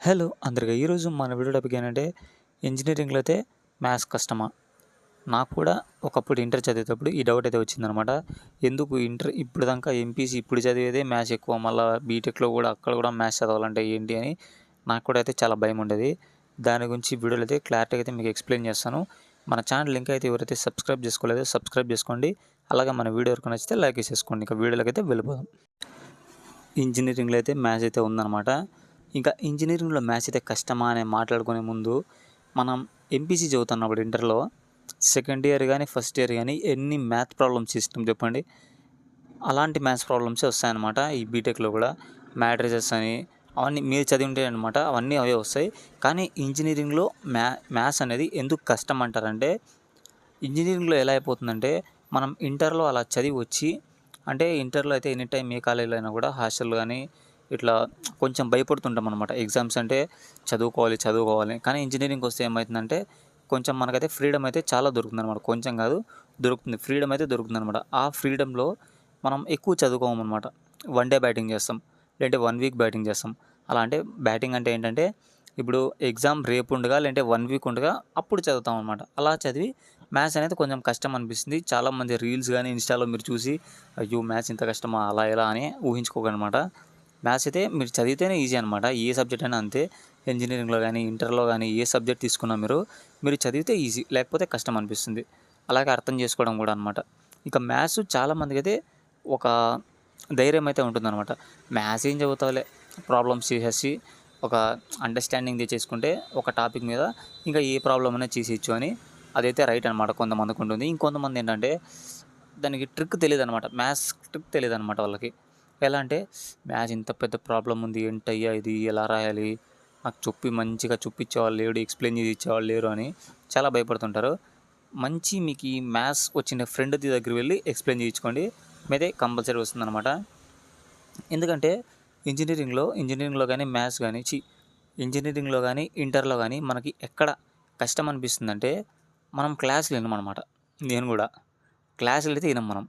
Hello అందరికీ ఈరోజు మన వీడియో టాపిక్ ఏంటంటే ఇంజనీరింగ్లో అయితే మ్యాథ్స్ కష్టమా. నాకు కూడా ఒకప్పుడు ఇంటర్ చదివేటప్పుడు ఈ డౌట్ అయితే వచ్చిందనమాట. ఎందుకు ఇంటర్ ఇప్పుడు దాకా ఎంపీసీ ఇప్పుడు చదివేదే మ్యాథ్స్ ఎక్కువ, మళ్ళీ బీటెక్లో కూడా అక్కడ కూడా మ్యాథ్స్ చదవాలంటే ఏంటి అని నాకు కూడా అయితే చాలా భయం ఉండేది. దాని గురించి వీడియోలో అయితే క్లారిటీగా అయితే మీకు ఎక్స్ప్లెయిన్ చేస్తాను. మన ఛానల్ లింక్ అయితే ఎవరైతే సబ్స్క్రైబ్ చేసుకోలేదో సబ్స్క్రైబ్ చేసుకోండి. అలాగే మన వీడియో వరకు నచ్చితే లైక్ చేసుకోండి. ఇక వీడియోలోకి అయితే వెళ్ళిపోదాం. ఇంజనీరింగ్లో అయితే మ్యాథ్స్ అయితే ఉందన్నమాట. ఇంకా ఇంజనీరింగ్లో మ్యాథ్స్ అయితే కష్టమా అని మాట్లాడుకునే ముందు మనం ఎంపీసీ చదువుతున్నప్పుడు ఇంటర్లో సెకండ్ ఇయర్ కానీ ఫస్ట్ ఇయర్ కానీ ఎన్ని మ్యాథ్ ప్రాబ్లమ్స్ ఇష్టం చెప్పండి. అలాంటి మ్యాథ్స్ ప్రాబ్లమ్సే వస్తాయన్నమాట. ఈ బీటెక్లో కూడా మ్యాట్రిసెస్ అని అవన్నీ మీరు చదివి ఉంటాయి అనమాట. అవన్నీ అవే వస్తాయి. కానీ ఇంజనీరింగ్లో మ్యాథ్స్ అనేది ఎందుకు కష్టం అంటారంటే, ఇంజనీరింగ్లో ఎలా అయిపోతుందంటే మనం ఇంటర్లో అలా చదివి వచ్చి, అంటే ఇంటర్లో అయితే ఎనీ టైం ఏ కాలేజీలో అయినా కూడా హాస్టల్ కానీ ఇట్లా కొంచెం భయపడుతుంటాం అనమాట. ఎగ్జామ్స్ అంటే చదువుకోవాలి. కానీ ఇంజనీరింగ్కి వస్తే ఏమవుతుందంటే కొంచెం మనకైతే ఫ్రీడమ్ అయితే చాలా దొరుకుతుంది అనమాట. కొంచెం కాదు, దొరుకుతుంది, ఫ్రీడమ్ అయితే దొరుకుతుంది అనమాట. ఆ ఫ్రీడమ్లో మనం ఎక్కువ చదువుకోమన్నమాట. వన్ డే బ్యాటింగ్ చేస్తాం, లేదంటే 1 వీక్ బ్యాటింగ్ చేస్తాం. అలా అంటే బ్యాటింగ్ అంటే ఏంటంటే ఇప్పుడు ఎగ్జామ్ రేపు ఉండగా లేదంటే 1 వీక్ ఉండగా అప్పుడు చదువుతాం అనమాట. అలా చదివి మ్యాథ్స్ అనేది కొంచెం కష్టం అనిపిస్తుంది. చాలామంది రీల్స్ కానీ ఇన్స్టాలో మీరు చూసి అయ్యో మ్యాథ్స్ ఇంత కష్టమా అలా ఎలా అని ఊహించుకోకనమాట. మ్యాథ్స్ అయితే మీరు చదివితేనే ఈజీ అనమాట. ఏ సబ్జెక్ట్ అయినా అంతే. ఇంజనీరింగ్లో కానీ ఇంటర్లో కానీ ఏ సబ్జెక్ట్ తీసుకున్నా మీరు చదివితే ఈజీ, లేకపోతే కష్టం అనిపిస్తుంది. అలాగే అర్థం చేసుకోవడం కూడా అనమాట. ఇక మ్యాథ్స్ చాలామందికి అయితే ఒక ధైర్యం అయితే ఉంటుందన్నమాట. మ్యాథ్స్ ఏం చదువుతావులే, ప్రాబ్లమ్స్ చేసేసి ఒక అండర్స్టాండింగ్ తెచ్చేసుకుంటే ఒక టాపిక్ మీద ఇంకా ఏ ప్రాబ్లం అయినా చేసేయచ్చు అని, అదైతే రైట్ అనమాట. కొంతమందికి ఉంటుంది. ఇంకొంతమంది ఏంటంటే దానికి ట్రిక్ తెలియదు అనమాట. మ్యాథ్స్ ట్రిక్ తెలియదు అనమాట వాళ్ళకి. ఎలా అంటే మ్యాథ్స్ ఇంత పెద్ద ప్రాబ్లం ఉంది, ఏంటయ్యా ఇది, ఎలా రాయాలి, నాకు మంచిగా చూపించేవాళ్ళు లేడు, ఎక్స్ప్లెయిన్ చేసి ఇచ్చేవాళ్ళు లేరు అని చాలా భయపడుతుంటారు. మీకు ఈ మ్యాథ్స్ వచ్చిన ఫ్రెండ్ దగ్గర వెళ్ళి ఎక్స్ప్లెయిన్ చేయించుకోండి, మీదే కంపల్సరీ వస్తుందన్నమాట. ఎందుకంటే ఇంజనీరింగ్లో కానీ మ్యాథ్స్ కానీ ఇంజనీరింగ్లో కానీ ఇంటర్లో కానీ మనకి ఎక్కడ కష్టం అనిపిస్తుందంటే మనం క్లాసులు వినమన్నమాట. నేను కూడా క్లాసులు అయితే వినం మనం.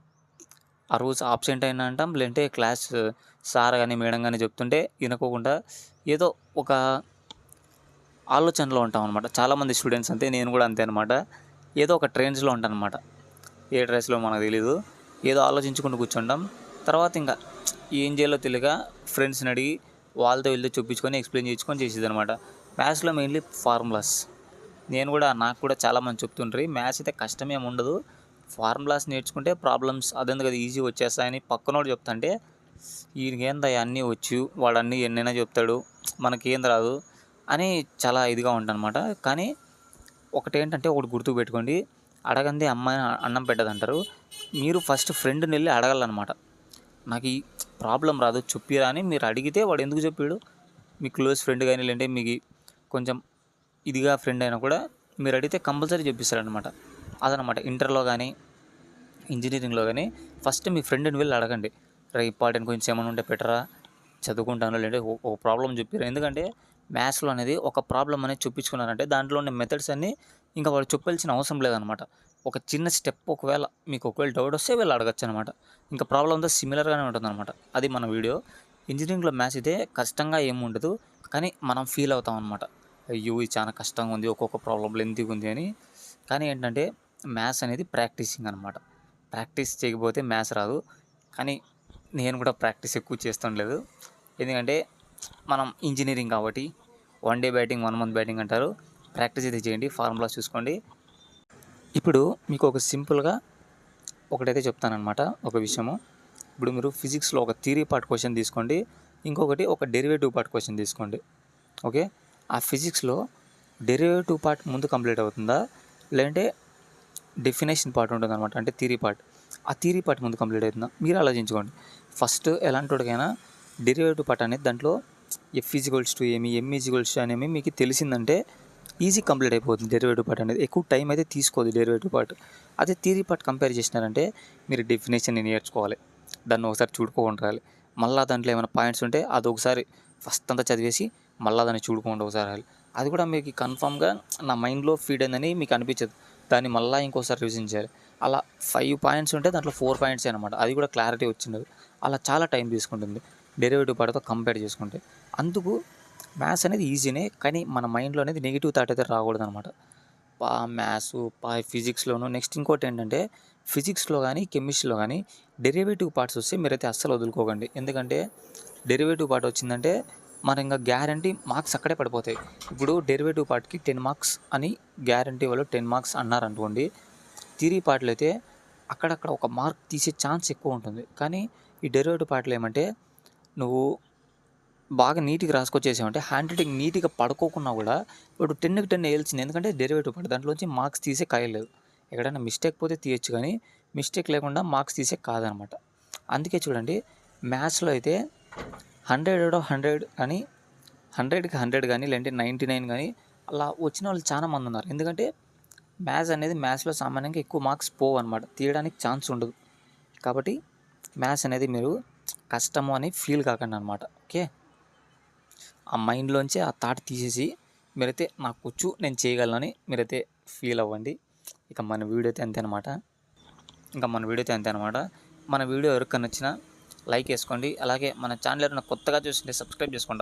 ఆ రోజు ఆబ్సెంట్ అయినా అంటాం, లేదంటే క్లాస్ సార్ కానీ మేడం కానీ చెప్తుంటే వినుకోకుండా ఏదో ఒక ఆలోచనలో ఉంటాం అనమాట. చాలామంది స్టూడెంట్స్ అంతే, నేను కూడా అంతే అనమాట. ఏదో ఒక ట్రైన్స్లో ఉంటాను అనమాట. ఏ డ్రెస్లో మనకు తెలీదు, ఏదో ఆలోచించుకుంటూ కూర్చుంటాం. తర్వాత ఇంకా ఏం చేయాలో తెలియక ఫ్రెండ్స్ని అడిగి వాళ్ళతో వీళ్ళతో చూపించుకొని ఎక్స్ప్లెయిన్ చేయించుకొని చేసేది అనమాట. మ్యాథ్స్లో మెయిన్లీ ఫార్ములాస్. నాకు కూడా చాలామంది చెప్తుంటారు మ్యాథ్స్ అయితే కష్టమేమి ఉండదు, ఫార్ములాస్ నేర్చుకుంటే ప్రాబ్లమ్స్ అదెందుకు అది ఈజీ వచ్చేస్తాయని పక్కనోడు చెప్తుంటే, ఈయనకేందా అన్నీ వచ్చు, వాడు అన్నీ ఎన్నైనా చెప్తాడు, మనకేం రాదు అని చాలా ఇదిగా ఉంటానమాట. కానీ ఒకటి గుర్తుపెట్టుకోండి, అడగందే అమ్మాయి అన్నం పెట్టదంటారు. మీరు ఫస్ట్ ఫ్రెండ్ని వెళ్ళి అడగాలన్నమాట. నాకు ఈ ప్రాబ్లం రాదు చెప్పిరా అని మీరు అడిగితే వాడు ఎందుకు చెప్పాడు, మీ క్లోజ్ ఫ్రెండ్ కానీ లేదంటే మీకు కొంచెం ఇదిగా ఫ్రెండ్ అయినా కూడా మీరు అడిగితే కంపల్సరీ చెప్పిస్తారనమాట. అదనమాట. ఇంటర్లో కానీ ఇంజనీరింగ్లో కానీ ఫస్ట్ మీ ఫ్రెండ్ని వెళ్ళి అడగండి, ఇంపార్టెంట్ కొంచెం ఏమైనా ఉంటే పెట్టరా, చదువుకుంటాను, లేదంటే ఒక ప్రాబ్లం చెప్పారు. ఎందుకంటే మ్యాథ్స్లో అనేది ఒక ప్రాబ్లం అనేది చూపించుకున్నారంటే దాంట్లో ఉన్న మెథడ్స్ అన్నీ ఇంకా వాడు చెప్పాల్సిన అవసరం లేదనమాట. ఒక చిన్న స్టెప్ ఒకవేళ డౌట్ వస్తే వీళ్ళు అడగచ్చు అనమాట. ఇంకా ప్రాబ్లంతో సిమిలర్గానే ఉంటుందన్నమాట. అది మన వీడియో. ఇంజనీరింగ్లో మ్యాథ్స్ అయితే కష్టంగా ఏముండదు, కానీ మనం ఫీల్ అవుతాం అనమాట. అయ్యో ఇది చాలా కష్టంగా ఉంది, ఒక్కొక్క ప్రాబ్లం లెంతీగా ఉంది అని. కానీ ఏంటంటే మ్యాథ్స్ అనేది ప్రాక్టీసింగ్ అనమాట. ప్రాక్టీస్ చేయకపోతే మ్యాథ్స్ రాదు. కానీ నేను కూడా ప్రాక్టీస్ ఎక్కువ చేస్తుండలేదు. ఎందుకంటే మనం ఇంజనీరింగ్ కాబట్టి 1 డే బ్యాటింగ్ 1 మంత్ బ్యాటింగ్ అంటారు. ప్రాక్టీస్ అయితే చేయండి, ఫార్ములాస్ చూసుకోండి. ఇప్పుడు మీకు ఒక సింపుల్గా ఒకటైతే చెప్తానమాట ఒక విషయము. ఇప్పుడు మీరు ఫిజిక్స్లో ఒక థియరీ పార్ట్ క్వశ్చన్ తీసుకోండి, ఇంకొకటి ఒక డెరివేటివ్ పార్ట్ క్వశ్చన్ తీసుకోండి. ఓకే, ఆ ఫిజిక్స్లో డెరివేటివ్ పార్ట్ ముందు కంప్లీట్ అవుతుందా, లేదంటే డెఫినేషన్ పార్ట్ ఉంటుంది అనమాట, అంటే థియరీ పార్ట్, ఆ థియరీ పార్ట్ ముందు కంప్లీట్ అవుతుందా మీరు ఆలోచించుకోండి. ఫస్ట్ ఎలాంటి వాడికైనా డెరివేటివ్ పార్ట్ అనేది దాంట్లో F=2 ఏమి, M=2 అనేవి మీకు తెలిసిందంటే ఈజీ కంప్లీట్ అయిపోతుంది. డెరివేటివ్ పార్ట్ అనేది ఎక్కువ టైం అయితే తీసుకోదు డెరివేటివ్ పార్ట్. అదే థియరీ పార్ట్ కంపేర్ చేసినారంటే మీరు డెఫినేషన్ని నేర్చుకోవాలి, దాన్ని ఒకసారి చూడుకోకుండా రాయాలి. మళ్ళీ దాంట్లో ఏమైనా పాయింట్స్ ఉంటే అది ఒకసారి ఫస్ట్ అంతా చదివేసి మళ్ళీ దాన్ని చూడుకోండి ఒకసారి రాయాలి. అది కూడా మీకు కన్ఫామ్గా నా మైండ్లో ఫీడ్ అయిందని మీకు అనిపించదు, దాన్ని మళ్ళీ ఇంకోసారి రివిజన్ చేయాలి. అలా 5 పాయింట్స్ ఉంటే దాంట్లో 4 పాయింట్స్ అనమాట, అది కూడా క్లారిటీ వచ్చినది. అలా చాలా టైం తీసుకుంటుంది డెరివేటివ్ పార్ట్తో కంపేర్ చేసుకుంటే. అందుకు మ్యాథ్స్ అనేది ఈజీనే, కానీ మన మైండ్లో అనేది నెగిటివ్ థాట్ అయితే రాకూడదు అనమాట. మ్యాథ్స్ ఫిజిక్స్లోను. నెక్స్ట్ ఇంకోటి ఏంటంటే ఫిజిక్స్లో కానీ కెమిస్ట్రీలో కానీ డెరివేటివ్ పార్ట్స్ వస్తే మీరైతే అస్సలు వదులుకోకండి. ఎందుకంటే డెరివేటివ్ పార్ట్ వచ్చిందంటే మన ఇంకా గ్యారంటీ మార్క్స్ అక్కడే పడిపోతాయి. ఇప్పుడు డెరివేటివ్ పార్ట్కి 10 మార్క్స్ అని గ్యారంటీ వాళ్ళు 10 మార్క్స్ అన్నారనుకోండి, థియరీ పార్ట్లో అయితే అక్కడక్కడ ఒక మార్క్ తీసే ఛాన్స్ ఎక్కువ ఉంటుంది. కానీ ఈ డెరివేటివ్ పార్ట్లో ఏమంటే నువ్వు బాగా నీట్గా రాసుకొచ్చేసామంటే హ్యాండ్ రైటింగ్ నీట్గా పడుకోకున్నా కూడా ఇప్పుడు 10కి 10 వేయాల్సింది. ఎందుకంటే డెరివేటివ్ పార్ట్ దాంట్లోంచి మార్క్స్ తీసే కాయలేదు. ఎక్కడైనా మిస్టేక్ పోతే తీయచ్చు, కానీ మిస్టేక్ లేకుండా మార్క్స్ తీసే కాదనమాట. అందుకే చూడండి, మ్యాథ్స్లో అయితే 100/100 కానీ 100కి 100 కానీ లేదంటే 99 కానీ అలా వచ్చిన వాళ్ళు చాలా మంది ఉన్నారు. ఎందుకంటే మ్యాథ్స్లో సామాన్యంగా ఎక్కువ మార్క్స్ పోవు అనమాట, తీయడానికి ఛాన్స్ ఉండదు. కాబట్టి మ్యాథ్స్ అనేది మీరు కష్టము అని ఫీల్ కాకండి అనమాట. ఓకే, ఆ మైండ్లోంచి ఆ థాట్ తీసేసి మీరైతే నాకు వచ్చు, నేను చేయగలనని మీరైతే ఫీల్ అవ్వండి. ఇక మన వీడియో అయితే అంతే అనమాట. మన వీడియో ఎవరికైనా నచ్చినా లైక్ వేసుకోండి. అలాగే మన ఛానల్ ఎవరైనా కొత్తగా చూస్తుంటే సబ్స్క్రైబ్ చేసుకోండి.